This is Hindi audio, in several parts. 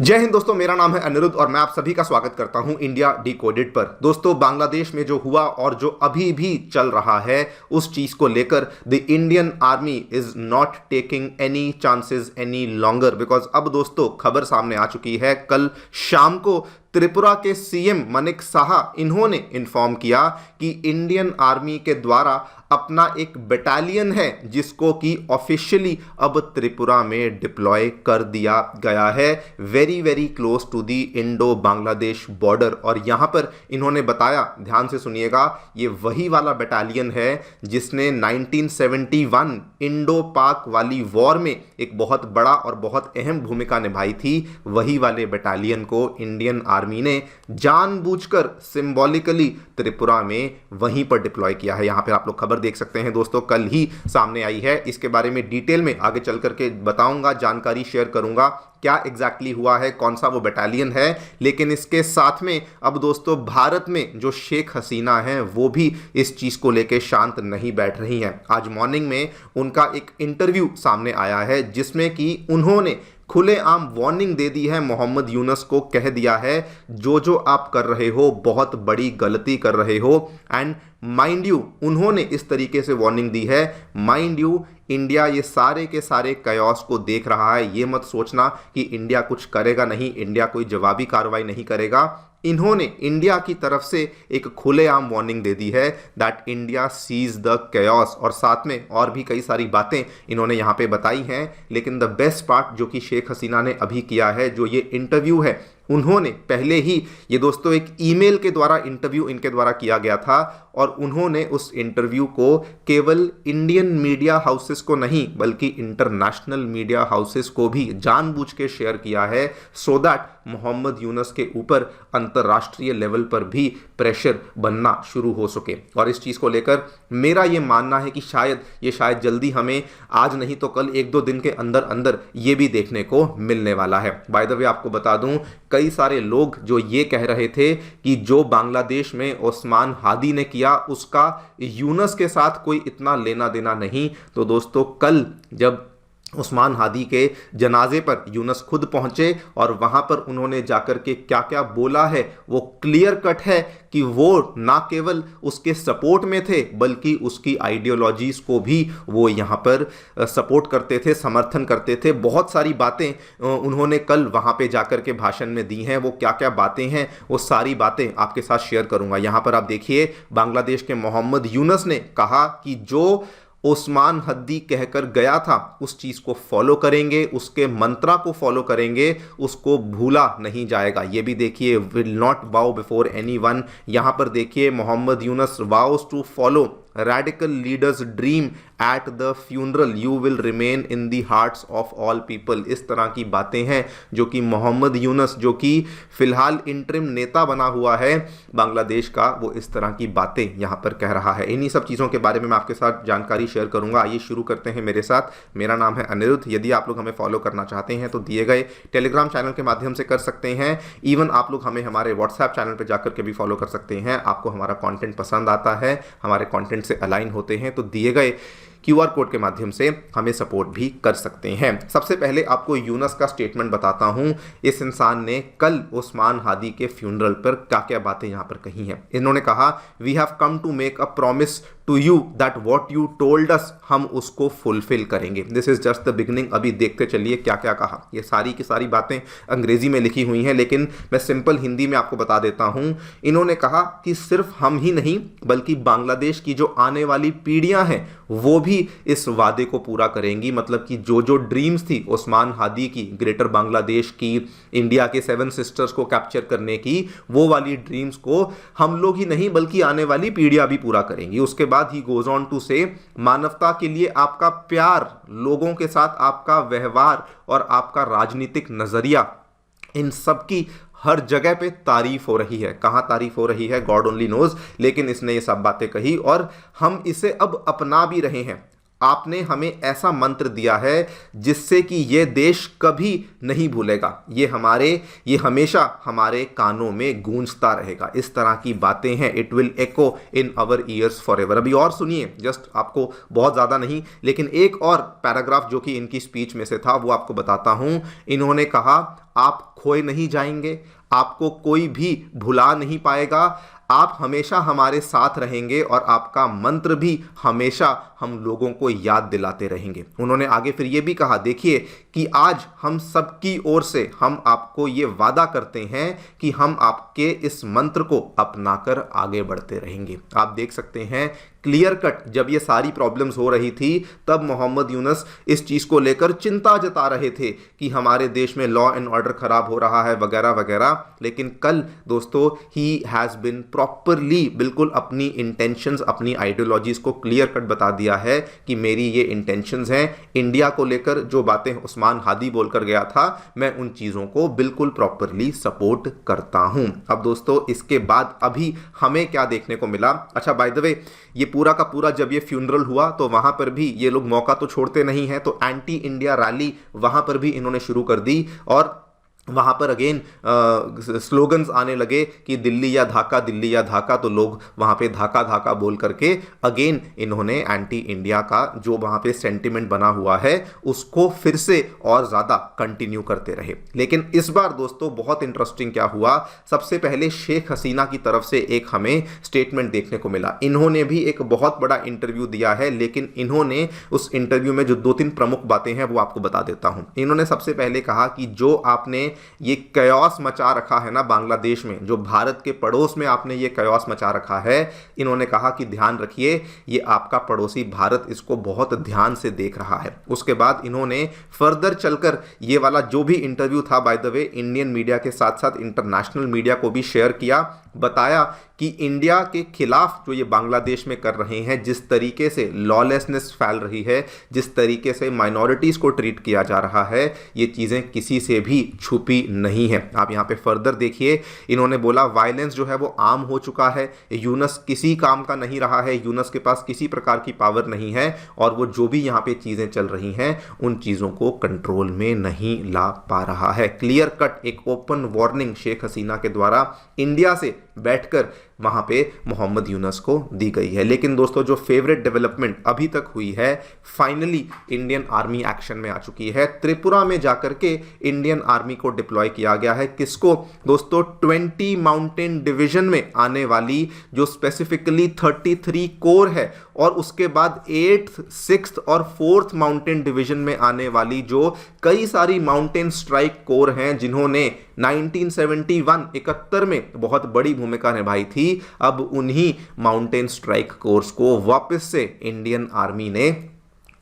जय हिंद दोस्तों, मेरा नाम है अनिरुद्ध और मैं आप सभी का स्वागत करता हूं इंडिया डिकोडेड पर। दोस्तों, बांग्लादेश में जो हुआ और जो अभी भी चल रहा है उस चीज को लेकर the Indian army is not taking any chances any longer, because अब दोस्तों खबर सामने आ चुकी है। कल शाम को त्रिपुरा के सीएम मनिक साहा इन्होंने इन्फॉर्म किया कि इंडियन आर्मी के द्वारा अपना एक बटालियन है जिसको कि ऑफिशियली अब त्रिपुरा में डिप्लॉय कर दिया गया है, very very close to the Indo Bangladesh border. और यहां पर इन्होंने बताया, ध्यान से सुनिएगा, ये वही वाला बटालियन है जिसने 1971 इंडो पाक वाली वॉर में एक बहुत बड़ा और बहुत अहम भूमिका निभाई थी। वही वाले बटालियन को इंडियन आर्मी ने जानबूझकर सिंबॉलिकली त्रिपुरा में वहीं पर डिप्लॉय किया है। यहां पर आप लोग खबर देख सकते हैं दोस्तों, कल ही सामने आई है। इसके बारे में डिटेल में आगे चल करके बताऊंगा, जानकारी शेयर करूंगा क्या एग्जैक्टली हुआ है, कौन सा वो बटालियन है। लेकिन इसके साथ में अब दोस्तों भारत में जो शेख हसीना है वो भी इस चीज को लेके शांत नहीं बैठ रही हैं। आज मॉर्निंग में उनका एक इंटरव्यू सामने आया है जिसमें कि उन्होंने खुलेआम वार्निंग दे दी है, मोहम्मद यूनुस को कह दिया है जो जो आप कर रहे हो बहुत बड़ी गलती कर रहे हो। एंड माइंड यू, उन्होंने इस तरीके से वार्निंग दी है, माइंड यू इंडिया ये सारे के सारे कयास को देख रहा है। ये मत सोचना कि इंडिया कुछ करेगा नहीं, इंडिया कोई जवाबी कार्रवाई नहीं करेगा। इन्होंने इंडिया की तरफ से एक खुलेआम वार्निंग दे दी है दैट इंडिया सीज द कयास, और साथ में और भी कई सारी बातें इन्होंने यहाँ पे बताई हैं। लेकिन द बेस्ट पार्ट जो कि शेख हसीना ने अभी किया है, जो ये इंटरव्यू है, उन्होंने पहले ही ये दोस्तों एक ईमेल के द्वारा इंटरव्यू इनके द्वारा किया गया था और उन्होंने उस इंटरव्यू को केवल इंडियन मीडिया हाउसेस को नहीं बल्कि इंटरनेशनल मीडिया हाउसेस को भी जानबूझ के शेयर किया है, सो दैट मोहम्मद यूनुस के ऊपर अंतर्राष्ट्रीय लेवल पर भी प्रेशर बनना शुरू हो सके। और इस चीज़ को लेकर मेरा ये मानना है कि शायद जल्दी हमें आज नहीं तो कल एक दो दिन के अंदर अंदर ये भी देखने को मिलने वाला है। बाय द वे आपको बता दूं, कई सारे लोग जो ये कह रहे थे कि जो बांग्लादेश में ओस्मान हादी ने किया उसका यूनुस के साथ कोई इतना लेना देना नहीं, तो दोस्तों कल जब उस्मान हादी के जनाजे पर यूनुस खुद पहुंचे और वहां पर उन्होंने जाकर के क्या क्या बोला है वो क्लियर कट है कि वो ना केवल उसके सपोर्ट में थे बल्कि उसकी आइडियोलॉजीज को भी वो यहाँ पर सपोर्ट करते थे, समर्थन करते थे। बहुत सारी बातें उन्होंने कल वहाँ पे जाकर के भाषण में दी हैं। वो क्या क्या बातें हैं वो सारी बातें आपके साथ शेयर करूँगा। यहाँ पर आप देखिए, बांग्लादेश के मोहम्मद यूनुस ने कहा कि जो ओस्मान हद्दी कहकर गया था उस चीज़ को फॉलो करेंगे, उसके मंत्रा को फॉलो करेंगे, उसको भूला नहीं जाएगा। ये भी देखिए, will not bow before anyone. यहाँ पर देखिए, Mohammad Yunus vows to follow radical leaders dream at the funeral, you will remain in the hearts of all people। इस तरह की बातें हैं जो कि मोहम्मद यूनुस, जो कि फिलहाल इंटरिम नेता बना हुआ है बांग्लादेश का, वो इस तरह की बातें यहाँ पर कह रहा है। इन्हीं सब चीज़ों के बारे में मैं आपके साथ जानकारी शेयर करूंगा। आइए शुरू करते हैं मेरे साथ। मेरा नाम है अनिरुद्ध। यदि आप लोग हमें फॉलो करना चाहते हैं तो दिए गए टेलीग्राम चैनल के माध्यम से कर सकते हैं। इवन आप लोग हमें हमारे व्हाट्सएप चैनल पर जाकर के भी फॉलो कर सकते हैं। आपको हमारा कॉन्टेंट पसंद आता है, हमारे कॉन्टेंट से अलाइन होते हैं, तो दिए गए QR कोड के माध्यम से हमें सपोर्ट भी कर सकते हैं। सबसे पहले आपको यूनुस का स्टेटमेंट बताता हूं। इस इंसान ने कल उस्मान हादी के फ्यूनरल पर क्या क्या बातें यहां पर कही हैं। इन्होंने कहा, we have come to make a promise to you that what you told us, हम उसको फुलफिल करेंगे। This is just the beginning. अभी देखते चलिए क्या क्या कहा। ये सारी की सारी बातें अंग्रेजी में लिखी हुई हैं, लेकिन मैं सिंपल हिंदी में आपको बता देता हूं। इन्होंने कहा कि सिर्फ हम ही नहीं बल्कि बांग्लादेश की जो आने वाली पीढ़ियां हैं वो भी इस वादे को पूरा करेंगी। मतलब कि जो जो ड्रीम्स थी उस्मान हादी की, ग्रेटर बांग्लादेश की, इंडिया के 7 सिस्टर्स को कैप्चर करने की, वो वाली ड्रीम्स को हम लोग ही नहीं बल्कि आने वाली पीढ़ियां भी पूरा करेंगी। उसके बाद ही गोज ऑन टू से, मानवता के लिए आपका प्यार, लोगों के साथ आपका व्यवहार और आपका राजनीतिक नजरिया, इन सब की हर जगह पे तारीफ हो रही है। कहां तारीफ हो रही है गॉड ओनली नोज, लेकिन इसने ये सब बातें कही और हम इसे अब अपना भी रहे हैं। आपने हमें ऐसा मंत्र दिया है जिससे कि ये देश कभी नहीं भूलेगा, ये हमेशा हमारे कानों में गूंजता रहेगा। इस तरह की बातें हैं, it will echo in our ears forever. अभी और सुनिए, जस्ट आपको बहुत ज़्यादा नहीं लेकिन एक और पैराग्राफ जो कि इनकी स्पीच में से था वो आपको बताता हूं। इन्होंने कहा, आप खोए नहीं जाएंगे, आपको कोई भी भुला नहीं पाएगा, आप हमेशा हमारे साथ रहेंगे और आपका मंत्र भी हमेशा हम लोगों को याद दिलाते रहेंगे। उन्होंने आगे फिर ये भी कहा, देखिए कि आज हम सबकी ओर से हम आपको ये वादा करते हैं कि हम आपके इस मंत्र को अपनाकर आगे बढ़ते रहेंगे। आप देख सकते हैं क्लियर कट, जब ये सारी प्रॉब्लम्स हो रही थी तब मोहम्मद यूनुस इस चीज को लेकर चिंता जता रहे थे कि हमारे देश में लॉ एंड ऑर्डर खराब हो रहा है वगैरह वगैरह। लेकिन कल दोस्तों ही हैज बिन प्रॉपरली बिल्कुल अपनी इंटेंशंस, अपनी आइडियोलॉजीज को क्लियर कट बता दिया है कि मेरी ये इंटेंशंस हैं। इंडिया को लेकर जो बातें उस्मान हादी बोलकर गया था, मैं उन चीजों को बिल्कुल प्रॉपरली सपोर्ट करता हूं। अब दोस्तों इसके बाद अभी हमें क्या देखने को मिला? अच्छा, बाय द वे, ये पूरा का पूरा जब ये फ्यूनरल हुआ तो वहां पर भी ये लोग मौका तो छोड़ते नहीं है, तो एंटी इंडिया रैली वहां पर भी इन्होंने शुरू कर दी और वहाँ पर अगेन स्लोगन्स आने लगे कि दिल्ली या धाका, दिल्ली या धाका। तो लोग वहाँ पे धाका धाका बोल करके अगेन इन्होंने एंटी इंडिया का जो वहाँ पे सेंटिमेंट बना हुआ है उसको फिर से और ज़्यादा कंटिन्यू करते रहे। लेकिन इस बार दोस्तों बहुत इंटरेस्टिंग क्या हुआ, सबसे पहले शेख हसीना की तरफ से एक हमें स्टेटमेंट देखने को मिला। इन्होंने भी एक बहुत बड़ा इंटरव्यू दिया है, लेकिन इन्होंने उस इंटरव्यू में जो 2-3 प्रमुख बातें हैं वो आपको बता देता हूँ। इन्होंने सबसे पहले कहा कि जो आपने ये कयास मचा रखा है ना बांग्लादेश में, जो भारत के पड़ोस में आपने ये कयास मचा रखा है, इन्होंने कहा कि ध्यान रखिए ये आपका पड़ोसी भारत इसको बहुत ध्यान से देख रहा है। उसके बाद इन्होंने फर्दर चलकर ये वाला जो भी इंटरव्यू था, by the way Indian media के साथ साथ इंटरनेशनल मीडिया को भी शेयर किया, बताया कि इंडिया के खिलाफ जो ये बांग्लादेश में कर रहे हैं, जिस तरीके से लॉलेसनेस फैल रही है, जिस तरीके से माइनॉरिटीज को ट्रीट किया जा रहा है, ये चीजें किसी से भी छुपी नहीं है। आप यहाँ पे फर्दर देखिए, इन्होंने बोला वायलेंस जो है वो आम हो चुका है, यूनुस किसी काम का नहीं रहा है, यूनुस के पास किसी प्रकार की पावर नहीं है और वो जो भी यहाँ पे चीजें चल रही हैं उन चीजों को कंट्रोल में नहीं ला पा रहा है। क्लियर कट एक ओपन वार्निंग शेख हसीना के द्वारा इंडिया से बैठकर वहां पे मोहम्मद यूनुस को दी गई है। लेकिन दोस्तों जो फेवरेट डेवलपमेंट अभी तक हुई है, फाइनली इंडियन आर्मी एक्शन में आ चुकी है। त्रिपुरा में जाकर के इंडियन आर्मी को डिप्लॉय किया गया है। किसको दोस्तों? 20 माउंटेन डिवीजन में आने वाली जो स्पेसिफिकली 33 कोर है और उसके बाद 8th, 6th और 4th माउंटेन डिवीजन में आने वाली जो कई सारी माउंटेन स्ट्राइक कोर हैं, जिन्होंने 1971 में बहुत बड़ी भूमिका निभाई थी, अब उन्हीं माउंटेन स्ट्राइक कोर्स को वापस से इंडियन आर्मी ने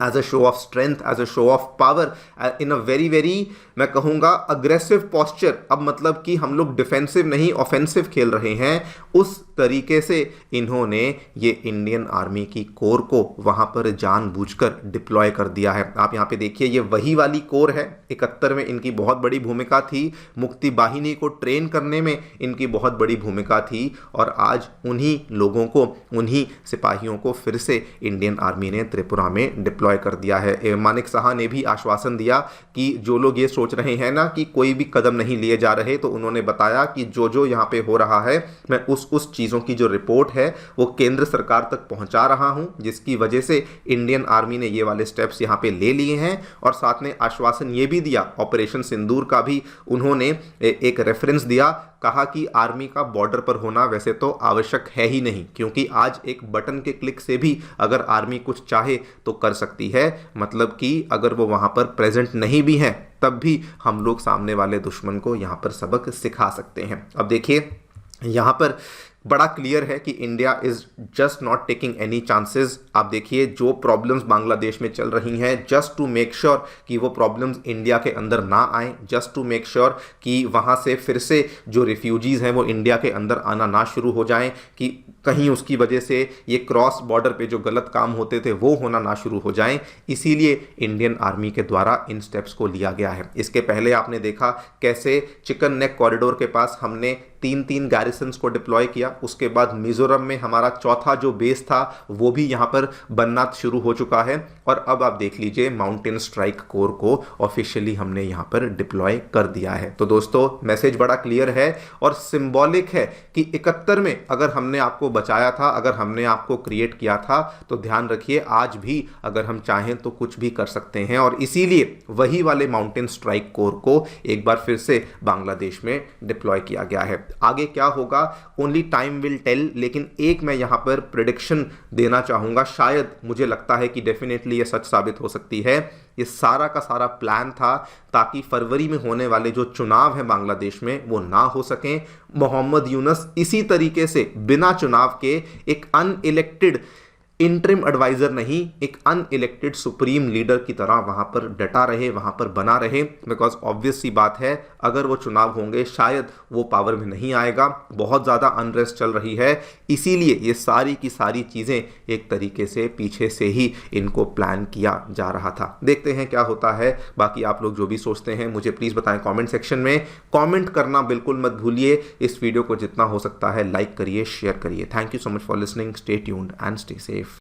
as a show of strength, as a show of power, in a very मैं कहूँगा अग्रेसिव पॉस्चर, अब मतलब कि हम लोग डिफेंसिव नहीं ऑफेंसिव खेल रहे हैं, उस तरीके से इन्होंने ये इंडियन आर्मी की कोर को वहाँ पर जानबूझकर डिप्लॉय कर दिया है। आप यहाँ पे देखिए, ये वही वाली कोर है, 71 में इनकी बहुत बड़ी भूमिका थी, मुक्ति बाहिनी को ट्रेन करने में इनकी बहुत बड़ी भूमिका थी और आज उन्हीं लोगों को, उन्हीं सिपाहियों को फिर से इंडियन आर्मी ने त्रिपुरा में डिप्लॉय कर दिया है। मानिक साहा ने भी आश्वासन दिया कि जो लोग ये सोच रहे हैं ना कि कोई भी कदम नहीं लिए जा रहे, तो उन्होंने बताया कि जो जो यहाँ पे हो रहा है मैं उस चीज़ों की जो रिपोर्ट है वो केंद्र सरकार तक पहुंचा रहा हूं, जिसकी वजह से इंडियन आर्मी ने ये वाले स्टेप्स यहाँ पे ले लिए हैं। और साथ में आश्वासन ये भी दिया, ऑपरेशन सिंदूर का भी उन्होंने एक रेफरेंस दिया, कहा कि आर्मी का बॉर्डर पर होना वैसे तो आवश्यक है ही नहीं, क्योंकि आज एक बटन के क्लिक से भी अगर आर्मी कुछ चाहे तो कर सकती है। मतलब कि अगर वो वहां पर प्रेजेंट नहीं भी हैं तब भी हम लोग सामने वाले दुश्मन को यहां पर सबक सिखा सकते हैं। अब देखिए यहां पर बड़ा क्लियर है कि India is just not taking any chances. आप देखिए जो प्रॉब्लम्स बांग्लादेश में चल रही हैं, जस्ट टू मेक श्योर कि वो प्रॉब्लम्स इंडिया के अंदर ना आए, जस्ट टू मेक श्योर कि वहाँ से फिर से जो रिफ्यूजीज़ हैं वो इंडिया के अंदर आना ना शुरू हो जाएं, कि कहीं उसकी वजह से ये क्रॉस बॉर्डर पे जो गलत काम होते थे वो होना ना शुरू हो जाएं। इसीलिए इंडियन आर्मी के द्वारा इन स्टेप्स को लिया गया है। इसके पहले आपने देखा कैसे चिकन नेक कॉरिडोर के पास हमने 3 गैरिसन्स को डिप्लॉय किया, उसके बाद मिजोरम में हमारा चौथा जो बेस था वो भी यहाँ पर बनना शुरू हो चुका है, और अब आप देख लीजिए माउंटेन स्ट्राइक कोर को ऑफिशियली हमने यहाँ पर डिप्लॉय कर दिया है। तो दोस्तों मैसेज बड़ा क्लियर है और सिंबॉलिक है कि 71 में अगर हमने आपको बचाया था, अगर हमने आपको क्रिएट किया था, तो ध्यान रखिए आज भी अगर हम चाहें तो कुछ भी कर सकते हैं। और इसीलिए वही वाले माउंटेन स्ट्राइक कोर को एक बार फिर से बांग्लादेश में डिप्लॉय किया गया है। आगे क्या होगा ओनली टाइम विल टेल, लेकिन एक मैं यहां पर प्रेडिक्शन देना चाहूंगा, शायद मुझे लगता है कि डेफिनेटली ये सच साबित हो सकती है। ये सारा का सारा प्लान था ताकि फरवरी में होने वाले जो चुनाव हैं बांग्लादेश में वो ना हो सकें। मोहम्मद यूनुस इसी तरीके से बिना चुनाव के एक अनइलेक्टेड इंटरिम एडवाइजर नहीं, एक अनइलेक्टेड सुप्रीम लीडर की तरह वहां पर डटा रहे, वहां पर बना रहे। बिकॉज ऑब्वियस सी बात है अगर वो चुनाव होंगे शायद वो पावर में नहीं आएगा। बहुत ज़्यादा अनरेस्ट चल रही है, इसीलिए ये सारी की सारी चीज़ें एक तरीके से पीछे से ही इनको प्लान किया जा रहा था। देखते हैं क्या होता है। बाकी आप लोग जो भी सोचते हैं मुझे प्लीज़ बताएं कॉमेंट सेक्शन में। कॉमेंट करना बिल्कुल मत भूलिए। इस वीडियो को जितना हो सकता है लाइक करिए, शेयर करिए। Thank you so much for listening. Stay tuned and stay safe.